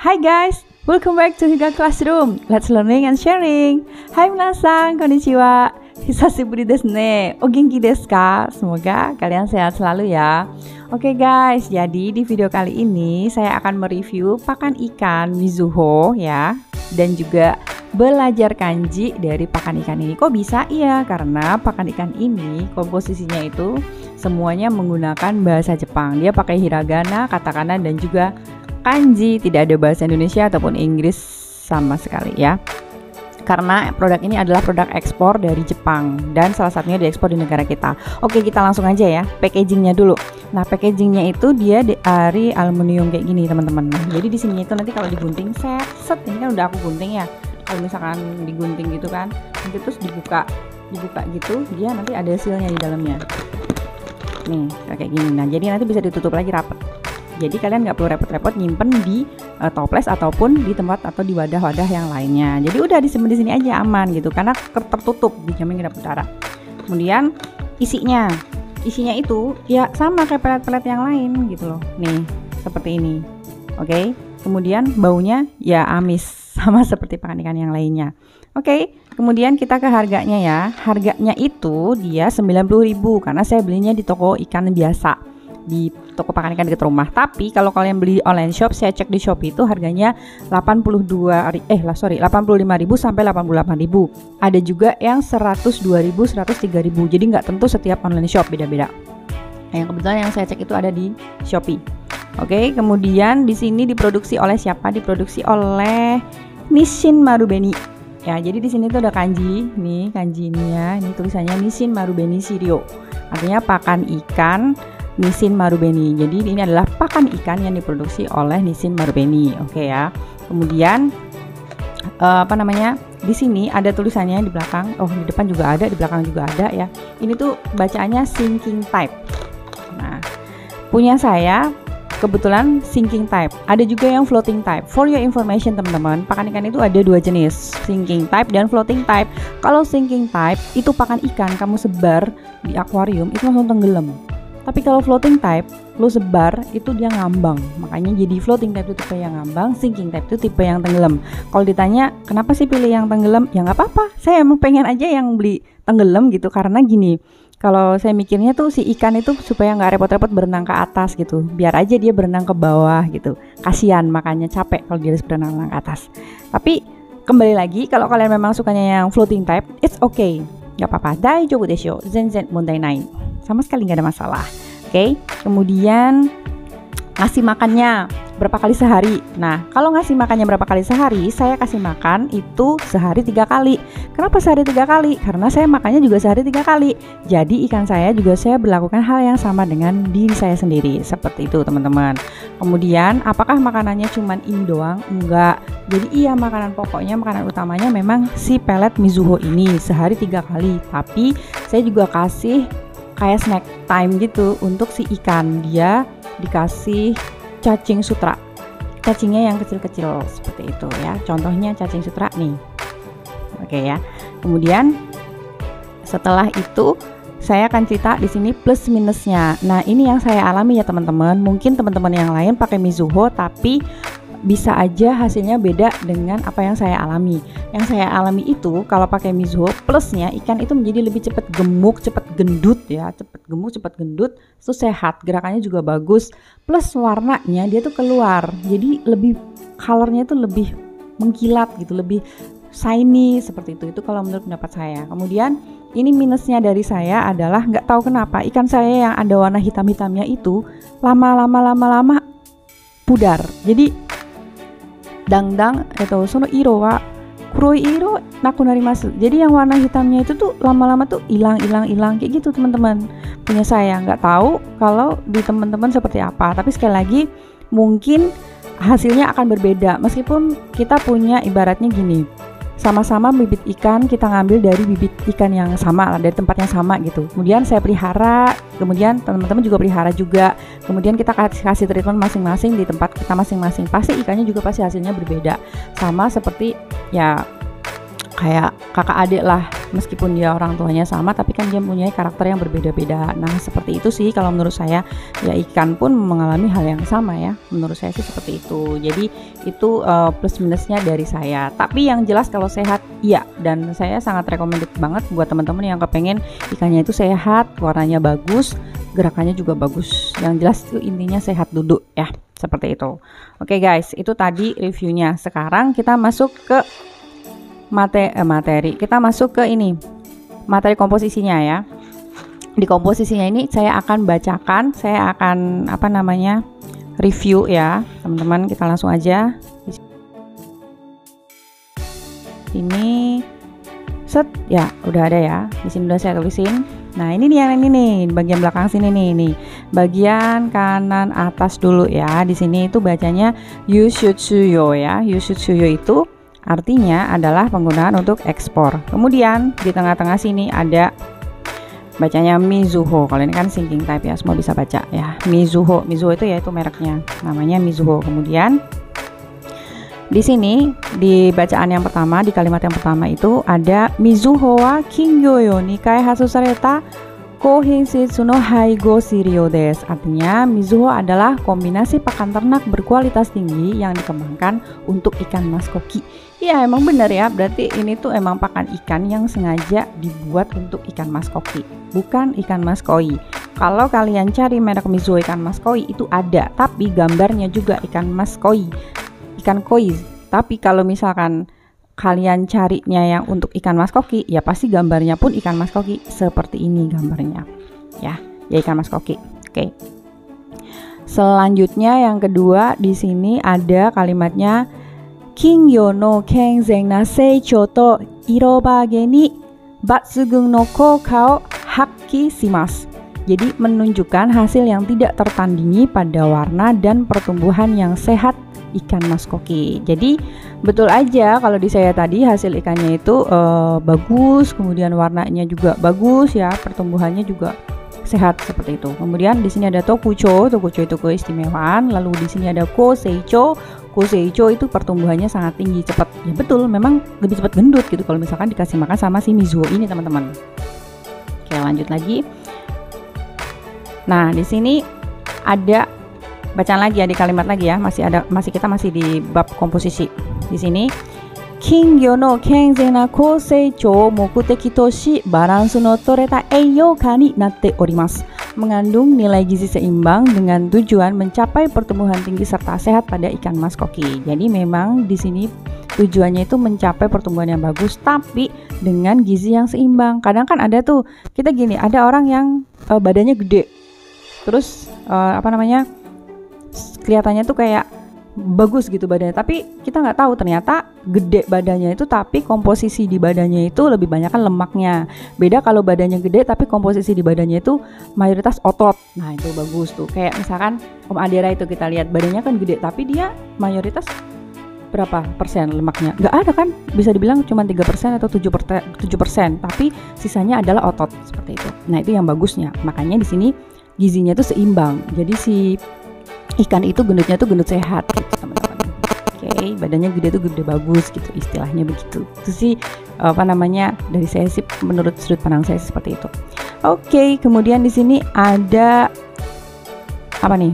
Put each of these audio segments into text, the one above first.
Hi guys, welcome back to Higa Classroom. Let's learning and sharing. Hai minasan, konnichiwa. Hisashiburi desu ne. O genki desu ka? Semoga kalian sehat selalu ya. Oke guys, jadi di video kali ini saya akan mereview pakan ikan Mizuho ya, dan juga belajar kanji dari pakan ikan ini. Kok bisa? Iya, karena pakan ikan ini komposisinya itu semuanya menggunakan bahasa Jepang. Dia pakai hiragana, katakana, dan juga kanji. Tidak ada bahasa Indonesia ataupun Inggris sama sekali ya. Karena produk ini adalah produk ekspor dari Jepang dan salah satunya diekspor di negara kita. Oke, kita langsung aja ya, packagingnya dulu. Nah, packagingnya itu dia dari aluminium kayak gini teman-teman. Nah, jadi di sini itu nanti kalau digunting set ini kan udah aku gunting ya. Kalau misalkan digunting gitu kan, nanti terus dibuka gitu, dia nanti ada sealnya di dalamnya. Nih kayak gini. Nah, jadi nanti bisa ditutup lagi rapat. Jadi kalian nggak perlu repot-repot nyimpen di toples ataupun di tempat atau di wadah-wadah yang lainnya. Jadi udah disimpan di sini aja aman gitu, karena tertutup, dijamin kedap udara. Kemudian isinya itu ya sama kayak pelet-pelet yang lain gitu loh. Nih seperti ini. Oke. Kemudian baunya ya amis sama seperti pakan ikan yang lainnya. Oke. Kemudian kita ke harganya ya. Harganya itu dia 90.000 karena saya belinya di toko ikan biasa, di toko pakan ikan dekat rumah. Tapi kalau kalian beli online shop, saya cek di Shopee itu harganya 85.000 sampai 88.000. Ada juga yang 102.000, 103.000. Jadi nggak tentu setiap online shop, beda-beda. Nah, yang kebetulan yang saya cek itu ada di Shopee. Oke, kemudian di sini diproduksi oleh siapa? Diproduksi oleh Nisshin Marubeni. Ya, jadi di sini tuh ada kanji, nih kanji ini ya. Ini tulisannya Nisshin Marubeni Shiryo. Artinya pakan ikan Nisshin Marubeni. Jadi ini adalah pakan ikan yang diproduksi oleh Nisshin Marubeni. Oke ya. Kemudian di sini ada tulisannya di belakang. Oh, di depan juga ada, di belakang juga ada ya. Ini tuh bacaannya sinking type. Nah, punya saya kebetulan sinking type. Ada juga yang floating type. For your information teman-teman, pakan ikan itu ada dua jenis, sinking type dan floating type. Kalau sinking type itu pakan ikan kamu sebar di akuarium itu langsung tenggelam. Tapi kalau floating type, lo sebar itu dia ngambang. Makanya jadi floating type itu tipe yang ngambang, sinking type itu tipe yang tenggelam. Kalau ditanya kenapa sih pilih yang tenggelam, ya nggak apa-apa. Saya emang pengen aja yang beli tenggelam gitu, karena gini. Kalau saya mikirnya tuh si ikan itu supaya nggak repot-repot berenang ke atas gitu. Biar aja dia berenang ke bawah gitu. Kasian, makanya capek kalau dia harus berenang ke atas. Tapi kembali lagi, kalau kalian memang sukanya yang floating type, it's okay. Nggak apa-apa. Daijoubu desho. Zenzen mondai nai. Sama sekali nggak ada masalah. Oke. Kemudian ngasih makannya berapa kali sehari. Nah, kalau ngasih makannya berapa kali sehari, saya kasih makan itu sehari 3 kali. Kenapa sehari 3 kali? Karena saya makannya juga sehari 3 kali. Jadi ikan saya juga saya berlakukan hal yang sama dengan diri saya sendiri. Seperti itu teman-teman. Kemudian apakah makanannya cuman ini doang? Enggak. Jadi iya, makanan pokoknya, makanan utamanya memang si pelet Mizuho ini sehari 3 kali. Tapi saya juga kasih kayak snack time gitu untuk si ikan. Dia dikasih cacing sutra, cacingnya yang kecil-kecil seperti itu ya. Contohnya cacing sutra nih. Oke ya. Kemudian setelah itu saya akan cerita di sini plus minusnya. Nah, ini yang saya alami ya teman-teman. Mungkin teman-teman yang lain pakai Mizuho tapi bisa aja hasilnya beda dengan apa yang saya alami. Yang saya alami itu kalau pakai Mizuho, plusnya ikan itu menjadi lebih cepat gemuk, cepat gendut ya, cepat gemuk, cepat gendut, itu sehat, gerakannya juga bagus. Plus warnanya dia tuh keluar, jadi lebih colornya itu lebih mengkilat gitu, lebih shiny seperti itu. Itu kalau menurut pendapat saya. Kemudian ini minusnya dari saya adalah nggak tahu kenapa ikan saya yang ada warna hitam-hitamnya itu lama-lama pudar. Jadi dangdang atau sono iro wa kuroi iro nakunarimasu. Jadi yang warna hitamnya itu tuh lama-lama tuh hilang kayak gitu teman-teman. Punya saya, nggak tahu kalau di teman-teman seperti apa. Tapi sekali lagi mungkin hasilnya akan berbeda meskipun kita punya ibaratnya gini. Sama-sama bibit ikan kita ngambil dari bibit ikan yang sama, dari tempat yang sama gitu. Kemudian saya pelihara, kemudian teman-teman juga pelihara juga. Kemudian kita kasih treatment masing-masing di tempat kita masing-masing. Pasti ikannya juga pasti hasilnya berbeda. Sama seperti ya kayak kakak adik lah, meskipun dia orang tuanya sama tapi kan dia punya karakter yang berbeda-beda. Nah seperti itu sih kalau menurut saya, ya ikan pun mengalami hal yang sama ya, menurut saya sih seperti itu. Jadi itu plus minusnya dari saya, tapi yang jelas kalau sehat iya, dan saya sangat recommended banget buat teman-teman yang kepengen ikannya itu sehat, warnanya bagus, gerakannya juga bagus. Yang jelas itu intinya sehat duduk ya, seperti itu. Oke guys, itu tadi reviewnya. Sekarang kita masuk ke materi. Kita masuk ke ini, materi komposisinya ya. Di komposisinya ini saya akan bacakan, saya akan review ya teman-teman. Kita langsung aja. Ini set ya, udah ada ya. Di sini udah saya tulisin. Nah ini nih yang ini nih, bagian belakang sini nih, bagian kanan atas dulu ya. Di sini itu bacanya Yushutsuyo ya. Yushutsuyo itu artinya adalah penggunaan untuk ekspor. Kemudian di tengah-tengah sini ada bacanya Mizuho. Kalau ini kan sinking type ya, semua bisa baca ya. Mizuho itu yaitu mereknya, namanya Mizuho. Kemudian di sini di bacaan yang pertama, di kalimat yang pertama itu ada Mizuho wa kingyo yo ni kaihatsu sareta Kohensetsu no Haigo Shirio desu. Artinya Mizuho adalah kombinasi pakan ternak berkualitas tinggi yang dikembangkan untuk ikan mas koki. Ya emang benar ya, berarti ini tuh emang pakan ikan yang sengaja dibuat untuk ikan mas koki, bukan ikan mas koi. Kalau kalian cari merek Mizuho ikan mas koi itu ada, tapi gambarnya juga ikan mas koi, ikan koi. Tapi kalau misalkan kalian carinya yang untuk ikan mas koki, ya pasti gambarnya pun ikan mas koki seperti ini gambarnya ya ikan mas koki. Oke. Selanjutnya yang kedua di sini ada kalimatnya Kingyo no kenzen na seichou to irobage ni batsugun no kouka o hakki shimasu. Jadi menunjukkan hasil yang tidak tertandingi pada warna dan pertumbuhan yang sehat ikan mas koki. Jadi betul aja kalau di saya tadi hasil ikannya itu bagus, kemudian warnanya juga bagus ya, pertumbuhannya juga sehat seperti itu. Kemudian di sini ada tokucho itu keistimewaan. Lalu di sini ada koseicho itu pertumbuhannya sangat tinggi, cepat. Ya betul, memang lebih cepat gendut gitu kalau misalkan dikasih makan sama si Mizuho ini teman-teman. Oke, lanjut lagi. Nah, di sini ada bacaan lagi ya, di kalimat lagi ya, kita masih di bab komposisi. Di sini Kingyo no kenzen na kouseichou mokuteki to shi balansu no toreta eiyouka ni natte orimasu. Mengandung nilai gizi seimbang dengan tujuan mencapai pertumbuhan tinggi serta sehat pada ikan mas koki. Jadi memang di sini tujuannya itu mencapai pertumbuhan yang bagus tapi dengan gizi yang seimbang. Kadang kan ada tuh, kita gini, ada orang yang badannya gede, terus kelihatannya tuh kayak bagus gitu badannya, tapi kita nggak tahu ternyata gede badannya itu tapi komposisi di badannya itu lebih banyak kan lemaknya. Beda kalau badannya gede tapi komposisi di badannya itu mayoritas otot. Nah itu bagus tuh, kayak misalkan Om Adera itu kita lihat badannya kan gede tapi dia mayoritas berapa persen lemaknya? Nggak ada kan, bisa dibilang cuma 3% atau 7%, tapi sisanya adalah otot seperti itu. Nah itu yang bagusnya, makanya di sini gizinya itu seimbang. Jadi si ikan itu gendutnya tuh gendut sehat gitu teman-teman. Oke, badannya gede tuh gede bagus gitu, istilahnya begitu. Itu sih dari saya sih, menurut sudut pandang saya seperti itu. Oke, kemudian di sini ada apa nih?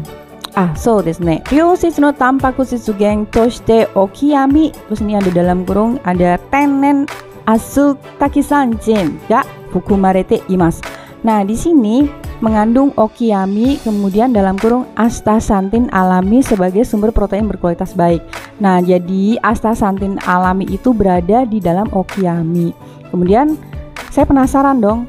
So desu ne. Ryosetsu no tanpaku shitsugen toshite okiyami. Terus ini ada dalam kurung ada tennen asutakisanchin ga fukumarete imasu. Nah, di sini mengandung okiyami, kemudian dalam kurung astaxanthin alami sebagai sumber protein berkualitas baik. Nah, jadi astaxanthin alami itu berada di dalam okiyami. Kemudian saya penasaran dong,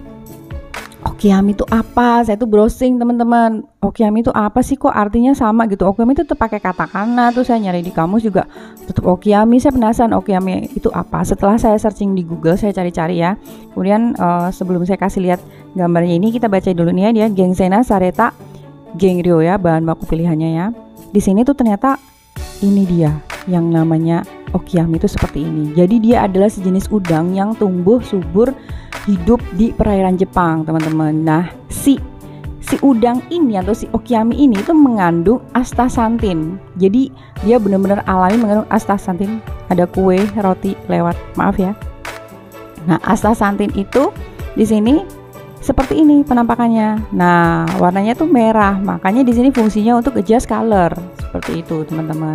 okiyami itu apa? Saya tuh browsing teman-teman, okiyami itu apa sih, kok artinya sama gitu. Okiyami itu tetap pakai katakana, tuh saya nyari di kamus juga tetap okiyami. Saya penasaran okiyami itu apa. Setelah saya searching di Google, saya cari-cari ya. Kemudian sebelum saya kasih lihat gambarnya ini, kita baca dulu nih ya, dia Gensen na sareta genryo ya, bahan baku pilihannya ya. Di sini tuh ternyata ini dia yang namanya okiyami itu seperti ini. Jadi dia adalah sejenis udang yang tumbuh subur hidup di perairan Jepang teman-teman. Nah si udang ini atau si okiyami ini itu mengandung astaxanthin. Jadi dia benar-benar alami mengandung astaxanthin. Ada kue roti lewat, maaf ya, Nah, astaxanthin itu di sini seperti ini penampakannya. Nah, warnanya tuh merah, makanya di sini fungsinya untuk adjust color seperti itu, teman-teman.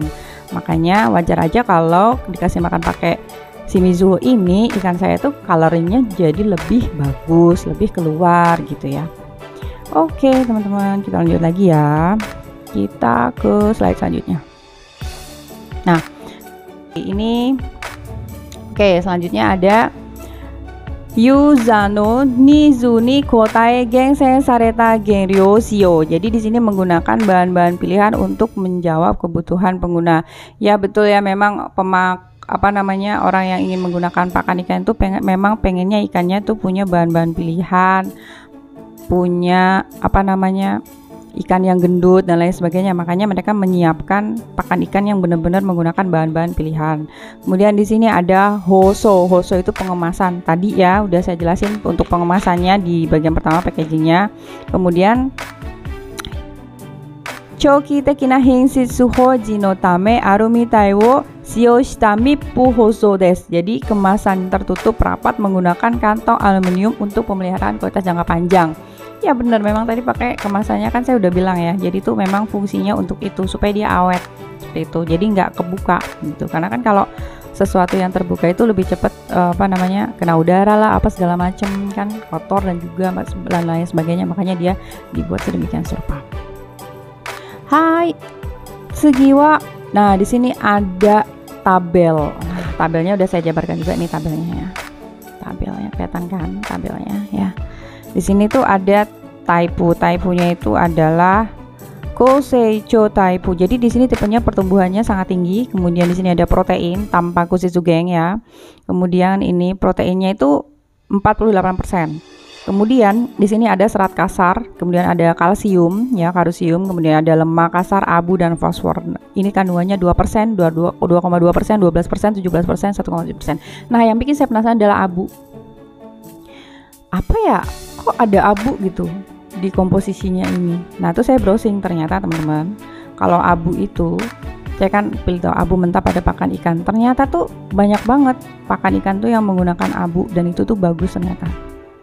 Makanya wajar aja kalau dikasih makan pakai si Mizuho ini, ikan saya tuh coloringnya jadi lebih bagus, lebih keluar gitu ya. Oke, teman-teman, kita lanjut lagi ya. Kita ke slide selanjutnya. Nah, ini oke, selanjutnya ada Yuzano Nizuni Kotae Gengsen Sareta Genryo Shio. Jadi di sini menggunakan bahan-bahan pilihan untuk menjawab kebutuhan pengguna. Ya betul ya, memang orang yang ingin menggunakan pakan ikan itu memang pengennya ikannya tuh punya bahan-bahan pilihan, punya ikan yang gendut dan lain sebagainya. Makanya mereka menyiapkan pakan ikan yang benar-benar menggunakan bahan-bahan pilihan. Kemudian di sini ada hoso. Hoso itu pengemasan. Tadi ya udah saya jelasin untuk pengemasannya di bagian pertama packagingnya. Kemudian choki tekina henshitsu hoji no tame arumi tai wo shiyou shita mippu hoso desu. Jadi kemasan tertutup rapat menggunakan kantong aluminium untuk pemeliharaan kualitas jangka panjang. Ya benar, memang tadi pakai kemasannya kan saya udah bilang ya. Jadi itu memang fungsinya untuk itu, supaya dia awet seperti itu. Jadi nggak kebuka gitu. Karena kan kalau sesuatu yang terbuka itu lebih cepat kena udara lah, apa segala macam kan, kotor dan juga lain sebagainya. Makanya dia dibuat sedemikian rupa. Hai, segiwa. Nah di sini ada tabel. Nah, tabelnya udah saya jabarkan juga nih tabelnya ya. Tabelnya kelihatan kan tabelnya ya. Di sini tuh ada taipu. Taipunya itu adalah Koseicho taipu. Jadi di sini tipenya pertumbuhannya sangat tinggi. Kemudian di sini ada protein tanpa kusitsugeng ya. Kemudian ini proteinnya itu 48%. Kemudian di sini ada serat kasar, kemudian ada kalsium ya, kalsium, kemudian ada lemak kasar, abu dan fosfor. Ini kandungannya 2%, 2,2%, 12%, 17%, 1,7%. Nah, yang bikin saya penasaran adalah abu. Apa ya? Kok ada abu gitu di komposisinya ini? Nah, itu saya browsing, ternyata teman-teman, kalau abu itu saya kan pilih tahu abu mentah pada pakan ikan. Ternyata tuh banyak banget pakan ikan tuh yang menggunakan abu, dan itu tuh bagus ternyata.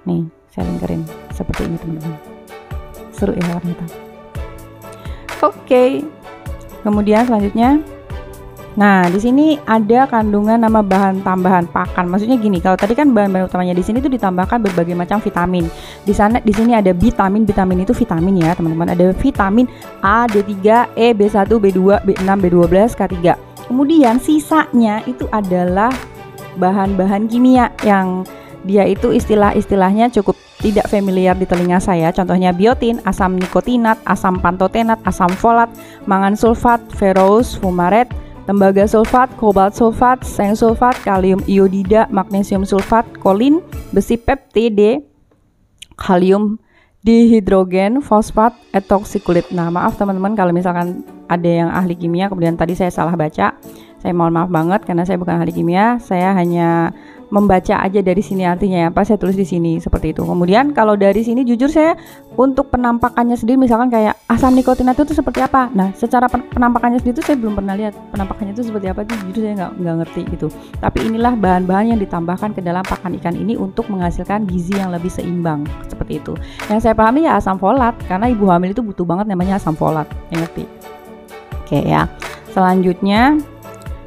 Nih, saya lingkarin seperti ini teman-teman. Seru ya ternyata. Oke. Kemudian selanjutnya, nah di sini ada kandungan nama bahan tambahan pakan. Maksudnya gini, kalau tadi kan bahan-bahan utamanya di sini tuh ditambahkan berbagai macam vitamin. Di sini ada vitamin. Vitamin itu vitamin ya teman-teman. Ada vitamin A, D3, E, B1, B2, B6, B12, K3. Kemudian sisanya itu adalah bahan-bahan kimia yang dia itu istilahnya cukup tidak familiar di telinga saya. Contohnya biotin, asam nikotinat, asam pantotenat, asam folat, mangan sulfat, ferrous fumaret, tembaga sulfat, kobalt sulfat, seng sulfat, kalium iodida, magnesium sulfat, kolin, besi peptide, kalium dihidrogen, fosfat, etoksikulit. Nah, maaf teman-teman kalau misalkan ada yang ahli kimia kemudian tadi saya salah baca. Saya mohon maaf banget karena saya bukan ahli kimia. Saya hanya membaca aja dari sini artinya apa, saya tulis di sini seperti itu. Kemudian kalau dari sini jujur saya untuk penampakannya sendiri, misalkan kayak asam nikotinat itu seperti apa. Nah, secara penampakannya sendiri itu saya belum pernah lihat penampakannya itu seperti apa, itu jujur saya nggak ngerti gitu. Tapi inilah bahan-bahan yang ditambahkan ke dalam pakan ikan ini untuk menghasilkan gizi yang lebih seimbang seperti itu. Yang saya pahami ya asam folat, karena ibu hamil itu butuh banget namanya asam folat, yang ngerti. Oke ya. Selanjutnya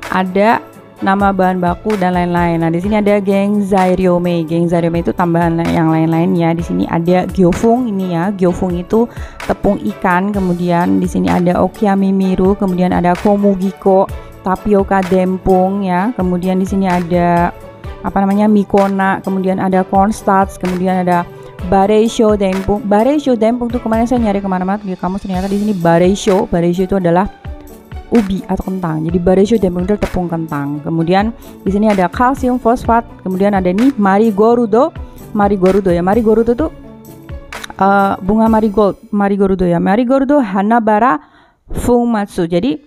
ada nama bahan baku dan lain-lain. Nah, di sini ada gengzairyome. Gengzairyome itu tambahan yang lain-lain ya. Di sini ada gyofung ini ya. Gyofung itu tepung ikan. Kemudian di sini ada okiami miru, kemudian ada komugiko, tapioka dempung ya. Kemudian di sini ada mikona, kemudian ada cornstarch, kemudian ada bareisho dempung. Bareisho dempung tuh kemarin saya nyari kemana-mana di kamu, ternyata di sini bareisho itu adalah ubi atau kentang. Jadi bareisho dempung itu tepung kentang. Kemudian di sini ada kalsium fosfat. Kemudian ada nih marigorudo ya. Marigorudo tuh bunga marigorudo ya. Marigorudo hanabara fumatsu. Jadi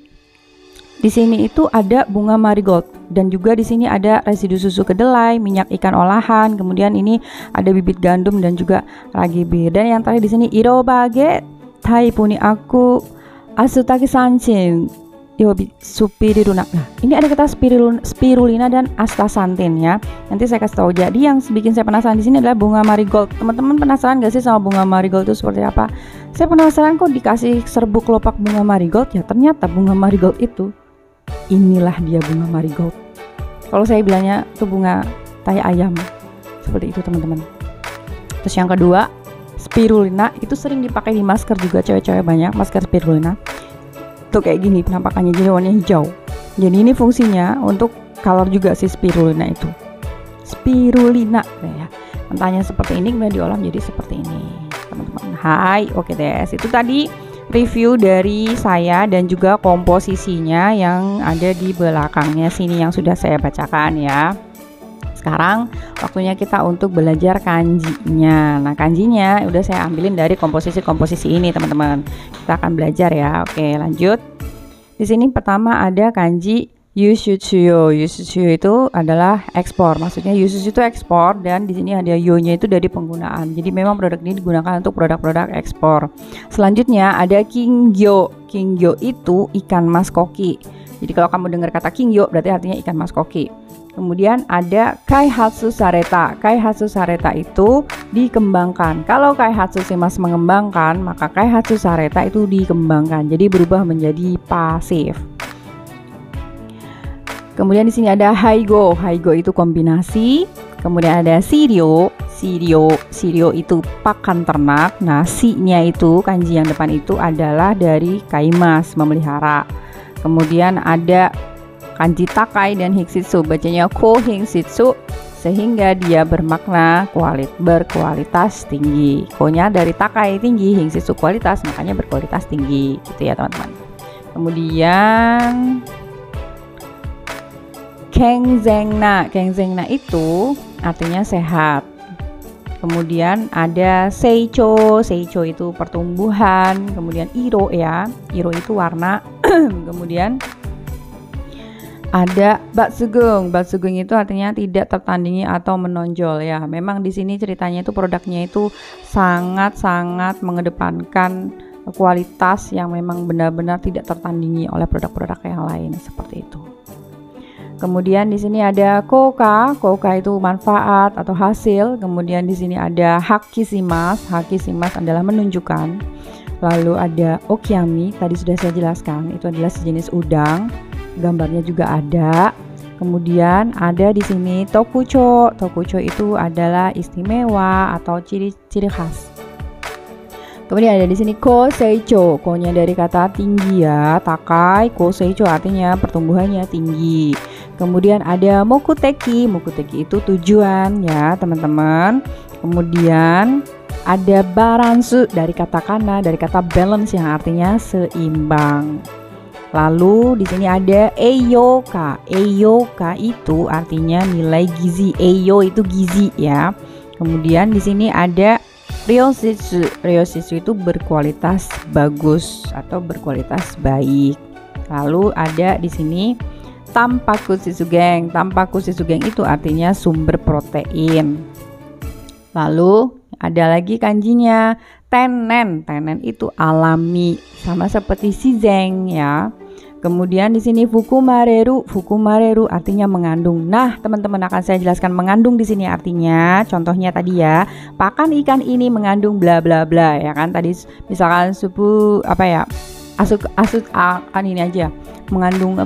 di sini itu ada bunga marigold, dan juga di sini ada residu susu kedelai, minyak ikan olahan. Kemudian ini ada bibit gandum dan juga ragi bir. Dan yang terakhir di sini irobage taipuni aku asutake sanchin Spiriruna. Nah, ini ada kata spirulina dan astaxanthin ya. Nanti saya kasih tahu. Jadi yang bikin saya penasaran di sini adalah bunga marigold. Teman-teman penasaran gak sih sama bunga marigold itu seperti apa? Saya penasaran kok dikasih serbuk kelopak bunga marigold ya. Ternyata bunga marigold itu inilah dia bunga marigold. Kalau saya bilangnya itu bunga tai ayam. Seperti itu teman-teman. Terus yang kedua, spirulina itu sering dipakai di masker juga, cewek-cewek banyak masker spirulina. Tuh kayak gini penampakannya, jadi warnanya hijau. Jadi ini fungsinya untuk color juga si spirulina itu. Spirulina ya. Mentahnya seperti ini kemudian diolah menjadi seperti ini, teman-teman. Hai, oke deh. Itu tadi review dari saya dan juga komposisinya yang ada di belakangnya sini yang sudah saya bacakan ya. Sekarang waktunya kita untuk belajar kanjinya. Nah, kanjinya udah saya ambilin dari komposisi-komposisi ini, teman-teman. Kita akan belajar ya. Oke, lanjut. Di sini pertama ada kanji Yusutsuyo. Yusutsuyo itu adalah ekspor. Maksudnya Yusutsu itu ekspor dan di sini ada yo-nya itu dari penggunaan. Jadi memang produk ini digunakan untuk produk-produk ekspor. Selanjutnya ada kingyo. Kingyo itu ikan mas koki. Jadi kalau kamu dengar kata kingyo berarti artinya ikan mas koki. Kemudian ada kaihatsu sareta. Kaihatsu sareta itu dikembangkan. Kalau kaihatsu shimasu mengembangkan, maka kaihatsu sareta itu dikembangkan. Jadi berubah menjadi pasif. Kemudian di sini ada haigo. Haigo itu kombinasi. Kemudian ada shirio. Shirio itu pakan ternak. Nah, si-nya itu kanji yang depan itu adalah dari kaimas, memelihara. Kemudian ada kanji takai dan hikshitsu, bacanya ko hikshitsu, sehingga dia bermakna berkualitas tinggi. Ko-nya dari takai tinggi, hikshitsu kualitas, makanya berkualitas tinggi gitu ya teman-teman. Kemudian kengzengna itu artinya sehat. Kemudian ada seicho itu pertumbuhan. Kemudian iro itu warna. Kemudian ada batsugeng itu artinya tidak tertandingi atau menonjol ya. Memang di sini ceritanya itu produknya itu sangat-sangat mengedepankan kualitas yang memang benar-benar tidak tertandingi oleh produk-produk yang lain seperti itu. Kemudian di sini ada koka itu manfaat atau hasil. Kemudian di sini ada hakishimasu adalah menunjukkan. Lalu ada okyami, tadi sudah saya jelaskan, itu adalah sejenis udang. Gambarnya juga ada. Kemudian ada di sini tokucho itu adalah istimewa atau ciri-ciri khas. Kemudian ada di sini koseicho, ko-nya dari kata tinggi ya, takai, koseicho artinya pertumbuhannya tinggi. Kemudian ada mokuteki itu tujuan ya teman-teman. Kemudian ada baransu dari kata kana, dari kata balance yang artinya seimbang. Lalu di sini ada eiyoka itu artinya nilai gizi. Eiyo itu gizi ya. Kemudian di sini ada ryoshitsu itu berkualitas bagus atau berkualitas baik. Lalu ada di sini tampaku shitsugeng itu artinya sumber protein. Lalu ada lagi kanjinya tenen itu alami, sama seperti shizeng ya. Kemudian di sini fukumareru artinya mengandung. Nah, teman-teman akan saya jelaskan mengandung di sini artinya. Contohnya tadi ya, pakan ikan ini mengandung bla bla bla ya kan. Tadi misalkan supu kan ini aja mengandung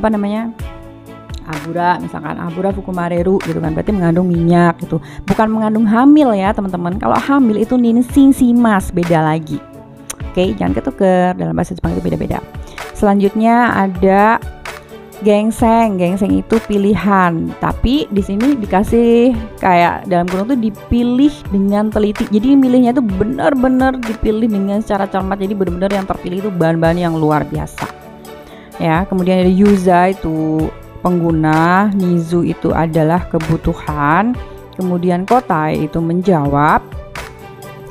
abura, misalkan abura fukumareru gitu kan, berarti mengandung minyak gitu. Bukan mengandung hamil ya teman-teman. Kalau hamil itu ninshin shimas, beda lagi. Oke, jangan ketuker, dalam bahasa Jepang itu beda-beda. Selanjutnya ada gengseng itu pilihan, tapi di sini dikasih kayak dalam kurung tuh dipilih dengan teliti. Jadi milihnya itu benar-benar dipilih dengan secara cermat. Jadi benar-benar yang terpilih itu bahan-bahan yang luar biasa. Ya, kemudian ada yuza itu pengguna, nizu itu adalah kebutuhan, kemudian kotai itu menjawab.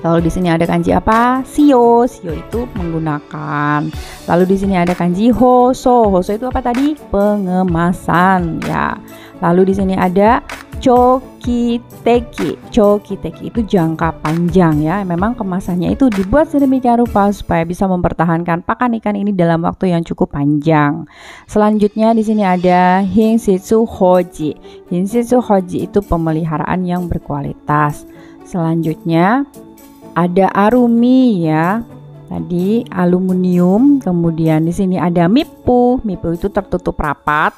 Lalu di sini ada kanji apa? Shio itu menggunakan. Lalu di sini ada kanji hoso itu apa tadi? Pengemasan ya. Lalu di sini ada Chokiteki. Chokiteki itu jangka panjang ya. Memang kemasannya itu dibuat sedemikian rupa supaya bisa mempertahankan pakan ikan ini dalam waktu yang cukup panjang. Selanjutnya di sini ada Hinsitsu Hoji. Hinsitsu Hoji itu pemeliharaan yang berkualitas. Selanjutnya ada Arumi ya. Tadi aluminium, kemudian di sini ada Mippu. Mippu itu tertutup rapat.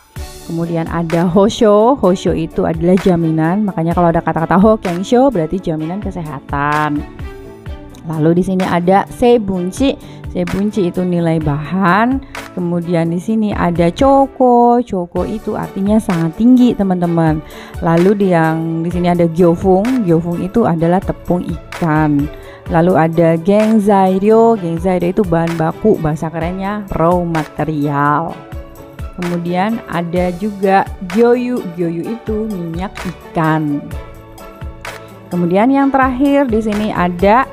Kemudian ada Hosho. Hosho itu adalah jaminan. Makanya kalau ada kata-kata Hokkensho berarti jaminan kesehatan. Lalu di sini ada Seibunchi. Seibunchi itu nilai bahan. Kemudian di sini ada Choko. Choko itu artinya sangat tinggi, teman-teman. Lalu di sini ada Gyofung. Gyofung itu adalah tepung ikan. Lalu ada Gengzairyo. Gengzairyo itu bahan baku, bahasa kerennya raw material. Kemudian ada juga Gyoyu. Gyoyu itu minyak ikan. Kemudian yang terakhir di sini ada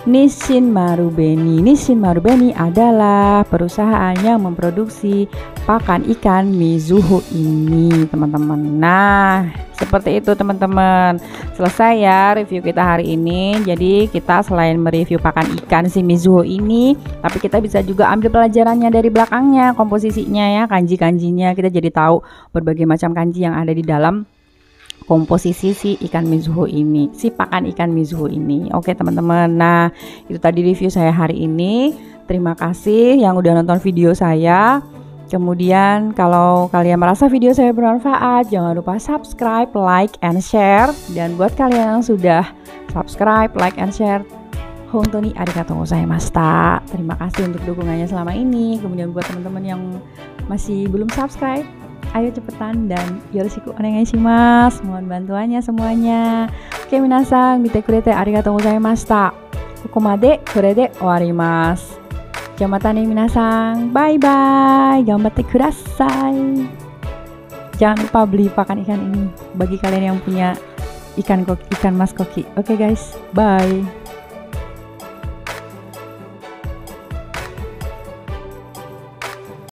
Nisshin Marubeni. Nisshin Marubeni adalah perusahaan yang memproduksi pakan ikan Mizuho ini, teman-teman. Nah, seperti itu teman-teman. Selesai ya review kita hari ini. Jadi kita selain mereview pakan ikan si Mizuho ini, tapi kita bisa juga ambil pelajarannya dari belakangnya, komposisinya ya, kanji-kanjinya. Kita jadi tahu berbagai macam kanji yang ada di dalam komposisi si ikan Mizuho ini, si pakan ikan Mizuho ini. Oke teman-teman, nah itu tadi review saya hari ini. Terima kasih yang udah nonton video saya. Kemudian kalau kalian merasa video saya bermanfaat, jangan lupa subscribe, like, and share. Dan buat kalian yang sudah subscribe, like, and share, Hontoni arigatou gozaimashita. Terima kasih untuk dukungannya selama ini. Kemudian buat teman-teman yang masih belum subscribe, ayo cepetan dan yoroshiku onegaishimasu. Mohon bantuannya semuanya. Oke, minasan, mite kurete arigatou gozaimashita. Kokomade kore de owarimasu. Jamatane minasan. Bye bye. Gambatte kudasai. Jangan lupa beli pakan ikan ini bagi kalian yang punya ikan mas koki. Oke guys, bye.